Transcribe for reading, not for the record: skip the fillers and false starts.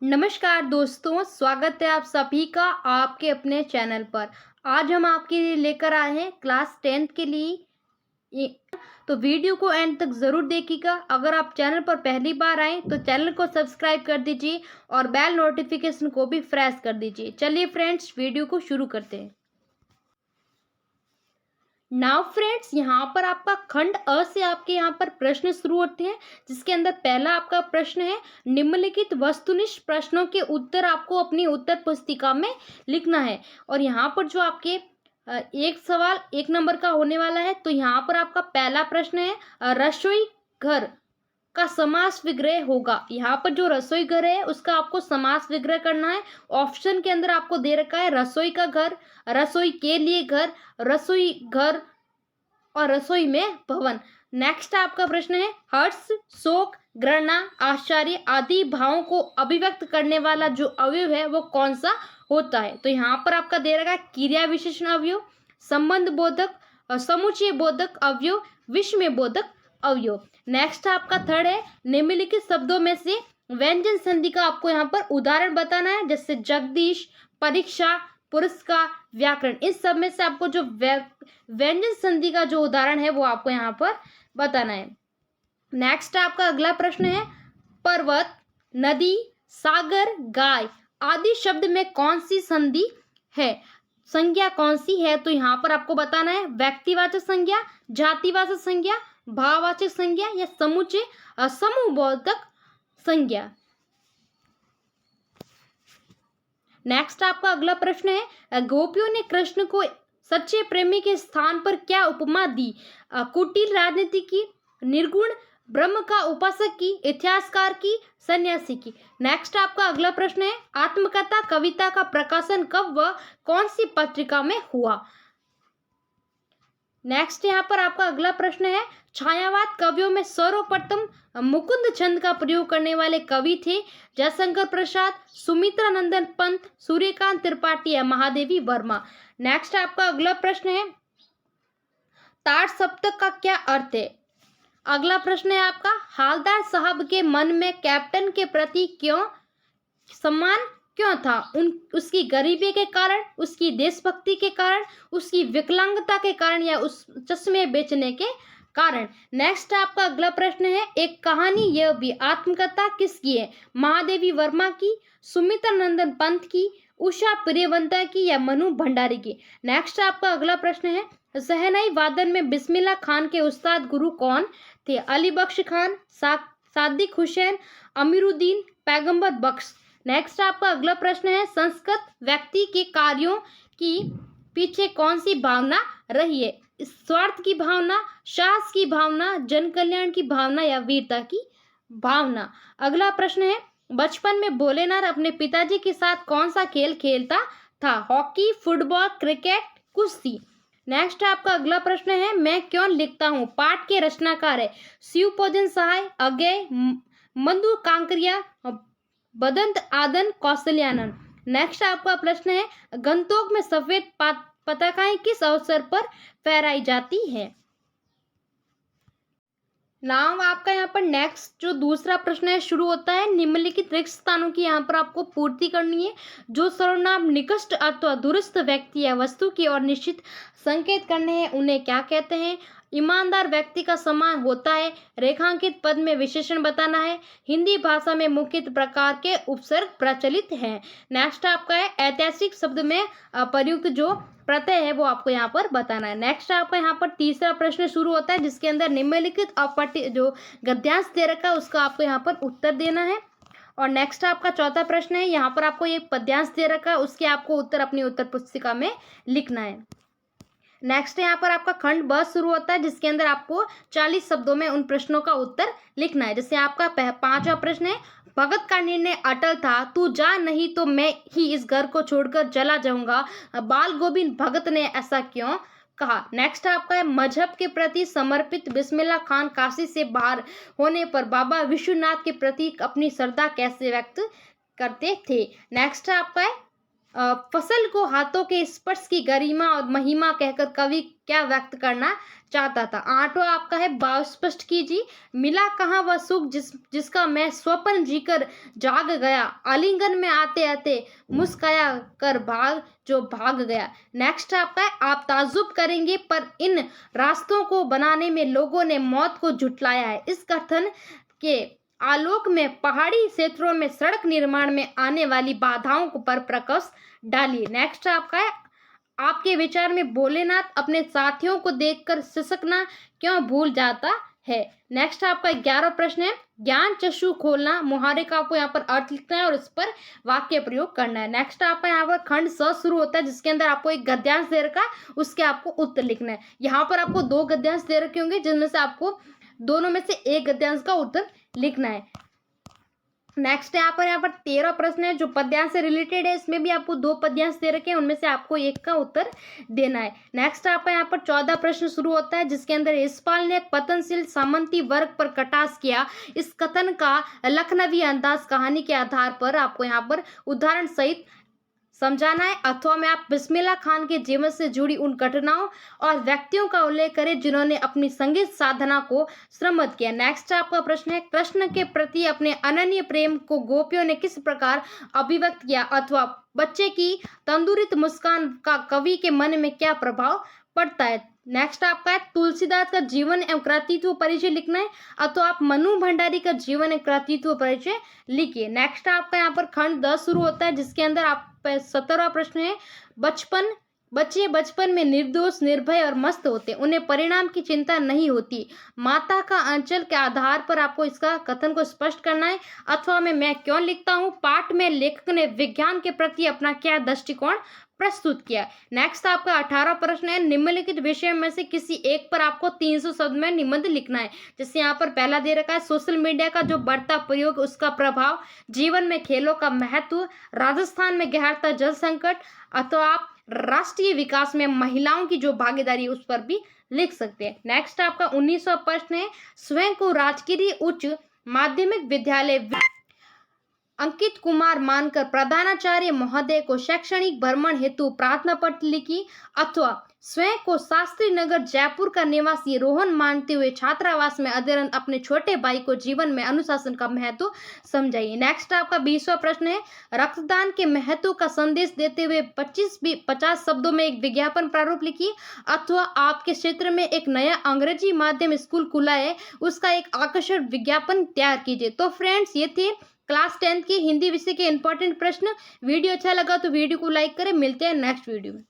नमस्कार दोस्तों, स्वागत है आप सभी का आपके अपने चैनल पर। आज हम आपके लिए लेकर आए हैं क्लास 10th के लिए तो वीडियो को एंड तक ज़रूर देखिएगा। अगर आप चैनल पर पहली बार आए तो चैनल को सब्सक्राइब कर दीजिए और बेल नोटिफिकेशन को भी प्रेस कर दीजिए। चलिए फ्रेंड्स, वीडियो को शुरू करते हैं। नाउ फ्रेंड्स, यहाँ पर आपका खंड अ से आपके यहाँ पर प्रश्न शुरू होते हैं, जिसके अंदर पहला आपका प्रश्न है, निम्नलिखित वस्तुनिष्ठ प्रश्नों के उत्तर आपको अपनी उत्तर पुस्तिका में लिखना है। और यहाँ पर जो आपके एक सवाल 1 नंबर का होने वाला है। तो यहाँ पर आपका पहला प्रश्न है, रसोई घर का समास विग्रह होगा। यहाँ पर जो रसोई घर है उसका आपको समास विग्रह करना है। ऑप्शन के अंदर आपको दे रखा है रसोई का घर, रसोई के लिए घर, रसोई घर और रसोई में भवन। नेक्स्ट आपका प्रश्न है, हर्ष, शोक, घृणा, आश्चर्य आदि भावों को अभिव्यक्त करने वाला जो अवयव है वो कौन सा होता है। तो यहाँ पर आपका दे रखा है क्रिया विशेषण अवयव, संबंध बोधक, समुच्चय बोधक अवयव, विषय बोधक अवयव। नेक्स्ट आपका थर्ड है, निम्नलिखित शब्दों में से व्यंजन संधि का आपको यहाँ पर उदाहरण बताना है, जैसे जगदीश, परीक्षा, पुरस्कार, व्याकरण। इस सब में से आपको जो व्यंजन संधि का जो उदाहरण है वो आपको यहाँ पर बताना है। नेक्स्ट आपका अगला प्रश्न है, पर्वत, नदी, सागर, गाय आदि शब्द में कौन सी संधि है, संज्ञा कौन सी है। तो यहाँ पर आपको बताना है व्यक्तिवाचक संज्ञा, जातिवाचक संज्ञा, भाववाचक संज्ञा या समुच्चय समूहबोधक संज्ञा। नेक्स्ट आपका अगला प्रश्न है, गोपियों ने कृष्ण को सच्चे प्रेमी के स्थान पर क्या उपमा दी, कुटिल राजनीति की, निर्गुण ब्रह्म का उपासक की, इतिहासकार की, सन्यासी की। नेक्स्ट आपका अगला प्रश्न है, आत्मकथा कविता का प्रकाशन कब व कौन सी पत्रिका में हुआ। नेक्स्ट यहाँ पर आपका अगला प्रश्न है, छायावाद कवियों में सर्वप्रथम मुकुंद छंद का प्रयोग करने वाले कवि थे जयशंकर प्रसाद, सुमित्रा नंदन पंत, सूर्यकांत त्रिपाठी या महादेवी वर्मा। नेक्स्ट आपका अगला प्रश्न है, ताड़ सप्तक का क्या अर्थ है। अगला प्रश्न है आपका, हालदार साहब के मन में कैप्टन के प्रति क्यों सम्मान क्यों था, उसकी गरीबी के कारण, उसकी देशभक्ति के कारण, उसकी विकलांगता के कारण या उस चश्मे बेचने के कारण। नेक्स्ट आपका अगला प्रश्न है, एक कहानी यह भी आत्मकथा किसकी है, महादेवी वर्मा की, सुमित्रा नंदन पंत की, उषा प्रियवंता की या मनु भंडारी की। नेक्स्ट आपका अगला प्रश्न है, शहनाई वादन में बिस्मिल्लाह खान के उस्ताद गुरु कौन थे, अली बख्श खान, सादिक हुसैन, अमीरुद्दीन, पैगंबर बख्श। नेक्स्ट आपका अगला प्रश्न है, संस्कृत व्यक्ति के कार्यों की पीछे कौन सी भावना रही है, स्वार्थ की भावना, साहस की भावना, जन कल्याण की भावना या वीरता की भावना। अगला प्रश्न है, बचपन में भोलेनाथ अपने पिताजी के साथ कौन सा खेल खेलता था, हॉकी, फुटबॉल, क्रिकेट, कुश्ती। नेक्स्ट आपका अगला प्रश्न है, मैं क्यों लिखता हूँ, पाठ के रचनाकार है शिवपूजन सहाय, अगय, मंदु कांकरिया, बदंत आदन, कौशल्यानंद। नेक्स्ट आपका प्रश्न है, गंतोक में सफेद पताकाएं किस अवसर पर फहराई जाती है। नाम आपका यहाँ पर नेक्स्ट जो दूसरा प्रश्न है शुरू होता है, निम्नलिखित रिक्त स्थानों की यहाँ पर आपको पूर्ति करनी है। जो सर्वनाम निकृष्ट अथवा दुरुस्त व्यक्ति या वस्तु की ओर निश्चित संकेत करने हैं उन्हें क्या कहते हैं। ईमानदार व्यक्ति का सम्मान होता है। रेखांकित पद में विशेषण बताना है। हिंदी भाषा में मुख्य प्रकार के उपसर्ग प्रचलित हैं। नेक्स्ट आपका है, ऐतिहासिक शब्द में प्रयुक्त जो प्रत्यय है वो आपको यहाँ पर बताना है। नेक्स्ट आपका यहाँ पर तीसरा प्रश्न शुरू होता है, जिसके अंदर निम्नलिखित अपठ्य जो गद्यांश दे रखा है उसका आपको यहाँ पर उत्तर देना है। और नेक्स्ट आपका चौथा प्रश्न है, यहाँ पर आपको ये पद्यांश दे रखा है, उसके आपको उत्तर अपनी उत्तर पुस्तिका में लिखना है। नेक्स्ट यहाँ पर आपका खंड ब शुरू होता है, जिसके अंदर आपको 40 शब्दों में उन प्रश्नों का उत्तर लिखना है। जैसे आपका पांचवा प्रश्न है, भगत का निर्णय अटल था, तू जा नहीं तो मैं ही इस घर को छोड़कर चला जाऊंगा, बाल गोविंद भगत ने ऐसा क्यों कहा। नेक्स्ट आपका है, मजहब के प्रति समर्पित बिस्मिल्लाह खान काशी से बाहर होने पर बाबा विश्वनाथ के प्रति अपनी श्रद्धा कैसे व्यक्त करते थे। नेक्स्ट आपका है, फसल को हाथों के स्पर्श की गरिमा और महिमा कहकर कवि क्या व्यक्त करना चाहता था। 8वां आपका है भाव स्पष्ट कीजिए। मिला कहाँ वह सुख जिसका मैं स्वप्न जीकर जाग गया, आलिंगन में आते आते मुस्काया कर भाग गया। नेक्स्ट आपका है आप ताज्जुब करेंगे पर इन रास्तों को बनाने में लोगों ने मौत को झुठलाया है। इस कथन के आलोक में पहाड़ी क्षेत्रों में सड़क निर्माण में आने वाली बाधाओं पर प्रकाश डालिए। नेक्स्ट आपका है आपके विचार में भोलेनाथ अपने साथियों को देखकर सिसकना क्यों भूल जाता है। नेक्स्ट आपका 11वां प्रश्न है ज्ञान चक्षु खोलना। मुहावरे का आपको यहाँ पर अर्थ लिखना है और इस पर वाक्य प्रयोग करना है। नेक्स्ट आपका यहाँ पर खंड स शुरू होता है जिसके अंदर आपको एक गद्यांश दे रखा है, उसके आपको उत्तर लिखना है। यहाँ पर आपको 2 गद्यांश दे रखे होंगे जिनमें से आपको दोनों में से एक गद्यांश का उत्तर लिखना है। नेक्स्ट यहाँ पर 13 प्रश्न है जो पद्यांश से रिलेटेड है। इसमें भी आपको 2 पद्यांश दे रखे हैं, उनमें से आपको एक का उत्तर देना है। नेक्स्ट आपका यहाँ पर 14 प्रश्न शुरू होता है जिसके अंदर यशपाल ने पतनशील सामंती वर्ग पर कटाक्ष किया। इस कथन का लखनवी अंदाज कहानी के आधार पर आपको यहाँ पर उदाहरण सहित समझाना है। अथवा में आप बिस्मिल्लाह खान के जीवन से जुड़ी उन घटनाओं और व्यक्तियों का उल्लेख करें जिन्होंने अपनी संगीत साधना को श्रमत किया। नेक्स्ट आपका प्रश्न है कृष्ण के प्रति अपने अनन्य प्रेम को गोपियों ने किस प्रकार अभिव्यक्त किया। अथवा बच्चे की तंदुरित मुस्कान का कवि के मन में क्या प्रभाव पड़ता है। नेक्स्ट आपका है तुलसीदास का जीवन एवं कृतित्व परिचय लिखना है। अथवा आप मनु भंडारी का जीवन एवं कृतित्व परिचय लिखिए। नेक्स्ट आपका यहाँ पर खंड 10 शुरू होता है जिसके अंदर आप 17वां प्रश्न है बच्चे बचपन में निर्दोष निर्भय और मस्त होते, उन्हें परिणाम की चिंता नहीं होती। माता का अंचल के आधार पर आपको इसका कथन को स्पष्ट करना है। अथवा में मैं क्यों लिखता हूँ पाठ में लेखक ने विज्ञान के प्रति अपना क्या दृष्टिकोण प्रस्तुत किया। नेक्स्ट आपका 18वां प्रश्न है निम्नलिखित विषय में से किसी एक पर आपको 300 शब्द में निबंध लिखना है। जैसे यहाँ पर पहला दे रखा है सोशल मीडिया का जो बढ़ता प्रयोग उसका प्रभाव, जीवन में खेलों का महत्व, राजस्थान में गहरता जल संकट, अथवा आप राष्ट्रीय विकास में महिलाओं की जो भागीदारी उस पर भी लिख सकते हैं। नेक्स्ट आपका 19वां प्रश्न है स्वयं को राजकीय उच्च माध्यमिक विद्यालय अंकित कुमार मानकर प्रधानाचार्य महोदय को शैक्षणिक भ्रमण हेतु प्रार्थना पत्र लिखी। अथवा स्वयं को शास्त्री नगर जयपुर का निवासी रोहन मानते हुए छात्रावास में अध्ययन अपने छोटे भाई को जीवन में अनुशासन का महत्व समझाइए। नेक्स्ट आपका 20वां प्रश्न है रक्तदान के महत्व का संदेश देते हुए 50 शब्दों में एक विज्ञापन प्रारूप लिखिए। अथवा आपके क्षेत्र में एक नया अंग्रेजी माध्यम स्कूल खुला है, उसका एक आकर्षक विज्ञापन तैयार कीजिए। तो फ्रेंड्स ये थे क्लास 10 के हिंदी विषय के इंपॉर्टेंट प्रश्न। वीडियो अच्छा लगा तो वीडियो को लाइक करें। मिलते हैं नेक्स्ट वीडियो में।